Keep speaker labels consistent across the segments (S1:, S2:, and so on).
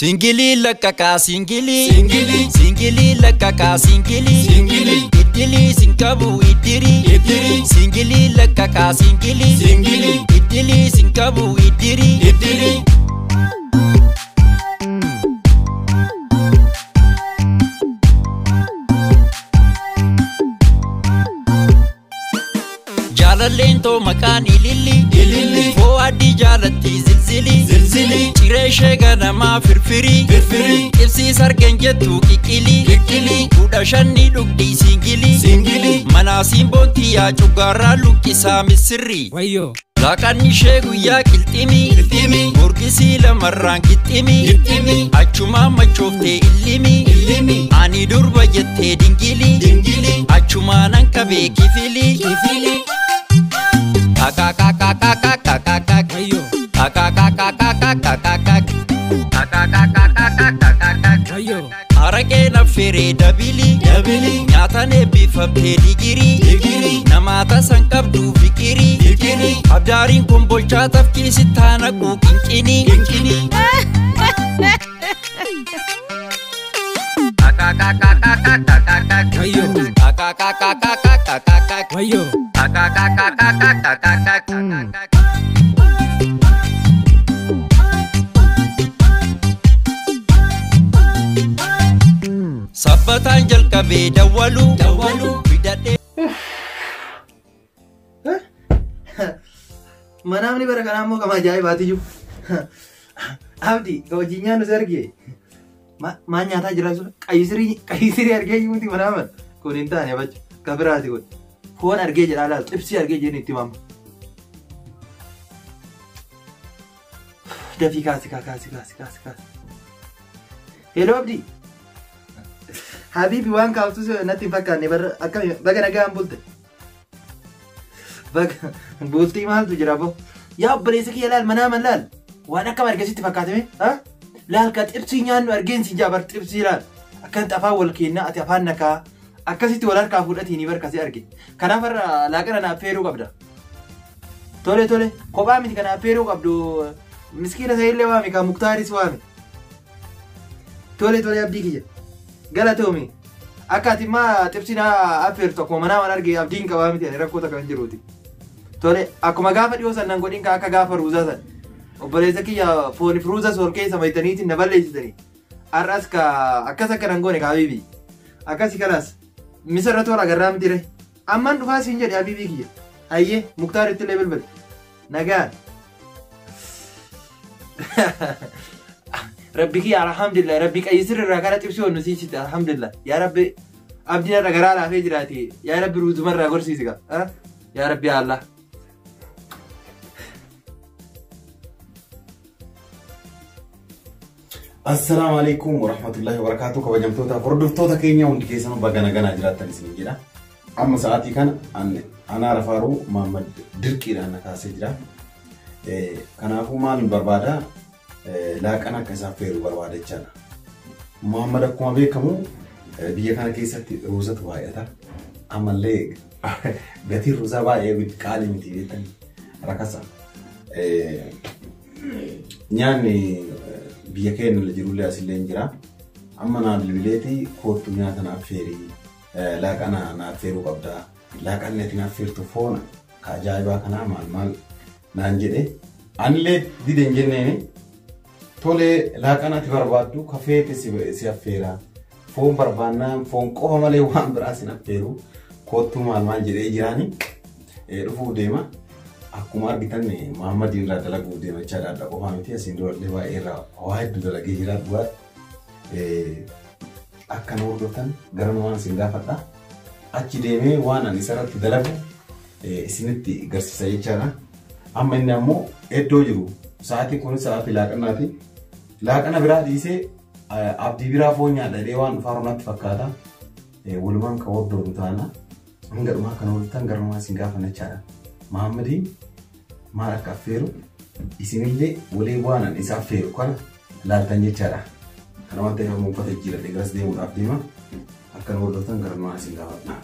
S1: Singili lakaka singili singili lakaka singili ittili sinkabu ittiri singili lakaka singili ittili sinkabu ittiri Lento makani lili fo adi jalati zilzili chireshe gana ma firfiri ibsi sargenjetu kikili udashani lukdi singili manasim bonti ya chugara lukisa misri
S2: wayo
S1: Lakani shegu ya kiltimi Murkisi lamarran kitimi Achuma machofte illimi Ani durba jette dingili Achuma nankabe kifili Kakakakakakakakakak
S2: wayo
S1: Kakakakakakakakak
S2: wayo
S1: Arake na fere dabili Nyatane bifabte digiri Namata sankabdu fikiri Abdarin kumbolcha tafkisi tana ku kinkini Kakakakakakakakak
S2: wayo
S1: Kakakakakakakak
S2: wayo
S1: Kakakakakakakak Sabbatan jalqabe dawalu bidadhe
S3: Manamni bara kanammo kama ajaa'ibaati jiru. Abdi kawajinyaan nu sargee. Maan nyaataa jira sun qayisirii argee jiruuti manaman. Kun hin taane bacha kabiraati kun. Foon argee jedhaa laal xibsii argee jedhanii itti mamma. Dafii kaasi. Hello Abdi. Habibi waan kaaftus natti hin fakkaanne baga nagaan bulte. Bultii maaltu jira boo? Yaa obboleessa kiyya laal manaaman laal. Waan akkam argasitti fakkaatame? Laal ka xibsii nyaannu argeensi jaabar xibsii laal. Akkasitti afaan wal kennaa ati afaan nakaa. Akkasitti wal harkaa fudhatiin barkasee arge. Kanaaf irra laaqana naaf feeruu qabda. Tole kophaa miti kanaaf feeruu qabdu. Miskiina sa'illee waame kan muktaaris waame. Tole abdii kiyya. Galatoomi. Akka ati immaa xibsiin affeertu akkuma manaaman arge abdiin qabaa miti rakkoota kan jiruuti. Tole akkuma gaafa dhiyoo sannan godhin akka gaafa ruuzaa san. Obboleessa kiyya fooniif ruuza sool keessa maytaniitiin na balleessitanii. Har'as akkas akka nan goone ka Habibi. Akkasi kalaas. Misirra tola agarraa miti re. Ammaan dhufaa siin jedhe Habibii kiyya. Hayyee muktaaritti illee bilbil. Nagaan. Rabbi kiyya alhamdulillah rabbi qayyisir irraa gara xibsii wannu siisite alhamdulillah. Yaa rabbi abdiin irra garaa laafee jiraate. Yaa rabbi ruuzumarraa gorsiisi qaba. Yaa rabbi Allah.
S4: Assalamu alaikum warahmatullahi wabarakatuh. Kabajamtoota hordoftoota keenya hundi keessanuu baga nagaan jiraattan isin jedha. Amma sa'aatii kana ana Rafaaruu Muhammad dirqiidhaan na kaasee jira. Kanaafuu maal barbaada laaqana akka isaaf feeru barbaada jechaadha. Muhammad akkuma beekamu biyya kana keessatti ruuzatu baay'ata. Ammallee gatiin ruuzaa baay'ee qaalii miti beektan rakasa. Nyaanni biyya keenya jirullee asillee jira. Amma naan bilbileeti kootu nyaata naaf feerii laaqana naaf feeruu qabda. Laaqanni ati naaf feertu foona ka ajaa'ibaa kanaa maal naan jedhe. Anillee dideen jenneeni tole laaqana ati barbaaddu kafeete si affeera. Foon barbaannaan foon qofa malee waan biraa si affeeru kootu maal jedhee jiraani dhufuu deema. Akkuma argitan Muhammad irraa dalaguu deema jechaadha adda qofaa miti asiin durallee baay'ee irraa waa hedduu dalagee jira du'aa akka nu hordoftan gara waan isin gaafadha achi deemee waan ani isarratti dalagu isinitti agarsiisa jechaadha. Amma inni ammoo iddoo jiru sa'aatii kun sa'aatii laaqanaati. Laaqana biraa dhiisee abdii biraa foon nyaadhadhee waan dhufaaru natti fakkaata. Walumaan kan hordofnu taana hanga dhumaa kan hordoftan gara waan isin gaafanna jechaadha. Muhammadiin maal akka affeeru isinillee walii waan isa affeeru kana laaltan jechaadha. Kana waan ta'eef ammoo uffata jijjiiradhee garas deemuudhaaf deema. Akka nu hordoftan gara waan isin gaafadha.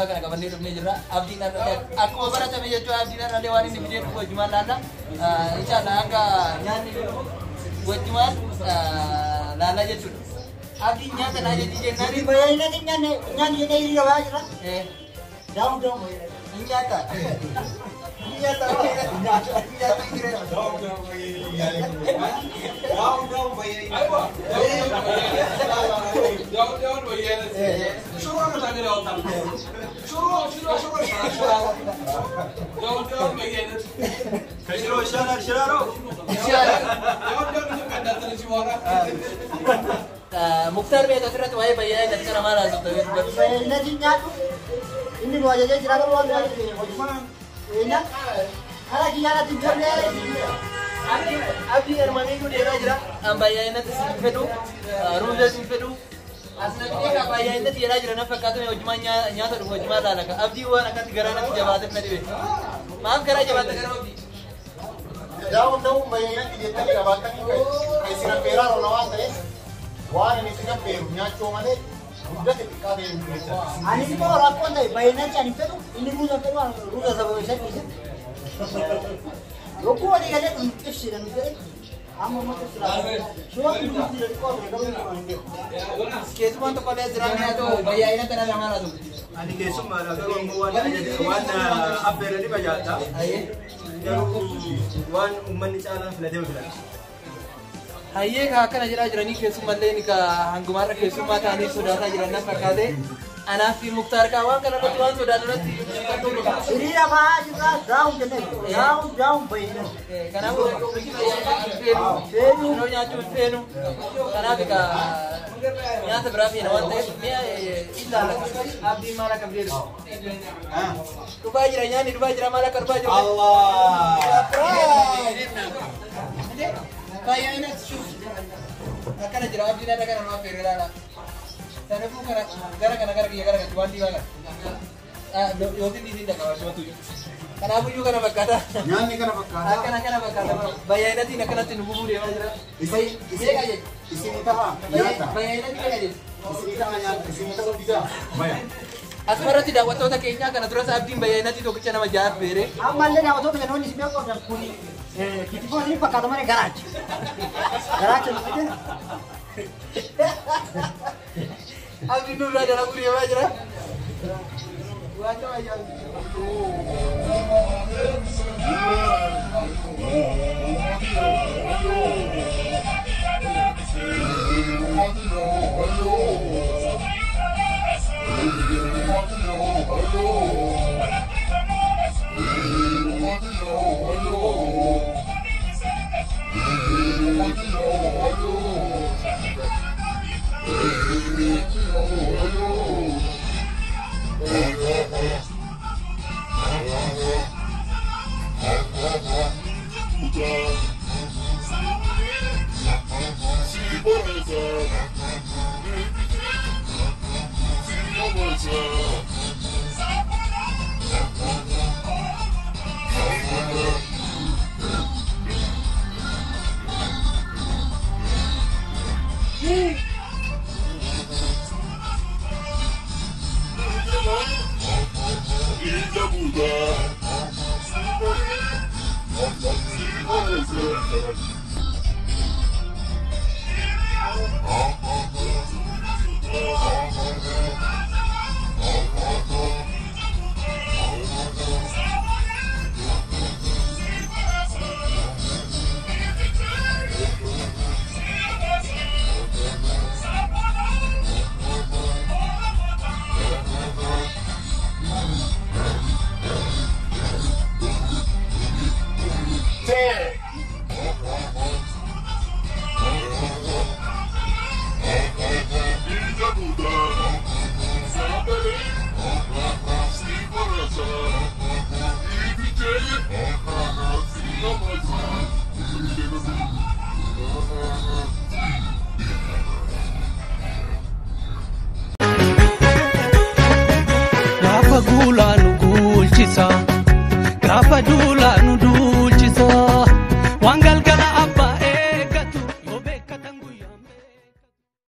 S2: ajaa'ibaa kana qabannee dhufnee jirra. Abdiin akkuma baratame jechuudha abdiin irraallee waan inni fidee dhufu wajjumaan laalla. Inshallah hanga nyaanni wajjumaan laalla jechuudha. Abdiin nyaata naa jedhi jennaan.
S5: Baay'inaan nyaanni jedhee hiriira baay'ee jira. Daa'u ni nyaata.
S2: Mukhtar beekaa irratti waa'ee baay'ee gadi kana maal haasofta?
S5: Baay'inaan nyaatu inni nu ajajee jira garuu waan hojimaan karaa kiyyaatti darbe
S2: abdiin armamee nu deemaa jira. An baay'inatti si fedhu ruuza si fedhu asnatti egaa baay'inatti jedhaa jira na fakkaatame hojimaan nyaata dhufu hojimaan laala. Abdii waan akkatti garaa natti jabaateef na dhibe. Maaf garaa jabaata gara abdii?
S5: daa'uun baay'inaan jettanii qabaatanii isin affeeraa rola waan ta'eef waan inni isin affeeru nyaachuu malee guddate xiqqaa ta'e hin ani immoo rakkoon ta'e baay'inaan ani fedhu inni ruuza fedhu ruuza sababa isa dhiise yokkuu walii galee ibsidhan ta'e amma mata siraa shoo duuti xiqqoo ta'e garuu hin beeku
S2: keessumaan tokko illee jiraan nyaatu baay'ina kana lamaan haa ta'u.
S3: Ani keessummaadha garuu ammoo waan affeeranii bajaata. Garuu waan uummanni caalaan filatee filata.
S2: Hayyee akkana jedhaa jiranii keessummallee ni hangumaarra keessummaa ta'anii sodaataa jiran nan fakkaate. Anaaf fi Muktaar waan kana irratti waan sodaatu irratti
S5: hiriira bahaa jirra daa'uun jennee daa'uun baay'ina.
S2: Kanaafuu feenu nyaachuu feenu. Kanaaf nyaata biraa feena waan ta'eef mi'a ilaala. Abdiin maal akka fideeru? Dhufaa jira nyaanni dhufaa jira maal akka dhufaa jiru? Baay'inatti shuuf akkana jira abdiin adda kana namaaf feeree laala. Kanaafuu gara kiyya gara gatti waan dhiibaa kana. Yootiin dhiisiin dhaqaba shootu. Kanaafuu kana fakkaata.
S4: Nyaanni kana fakkaata.
S2: Kana fakkaata. Baay'inatiin akkanatti nu gubuu deemaa jira.
S4: Isin ta'a nyaata.
S2: Baay'inatti kana jedhu.
S4: Isin ta'a nyaata. Isin ta'a bitaa. Baya.
S2: Asmarratti daawwattoota keenyaa kana duras abdiin baay'inatti tokkicha nama ja'a feere.
S5: Ammallee daawwattoota kennoonni si beeku kun kitifoon ni fakkaata malee garaacha. Garaacha nu fidena.
S2: Abdiin nurraa dalaguu deemaa jira. Waan nama
S5: Yeah.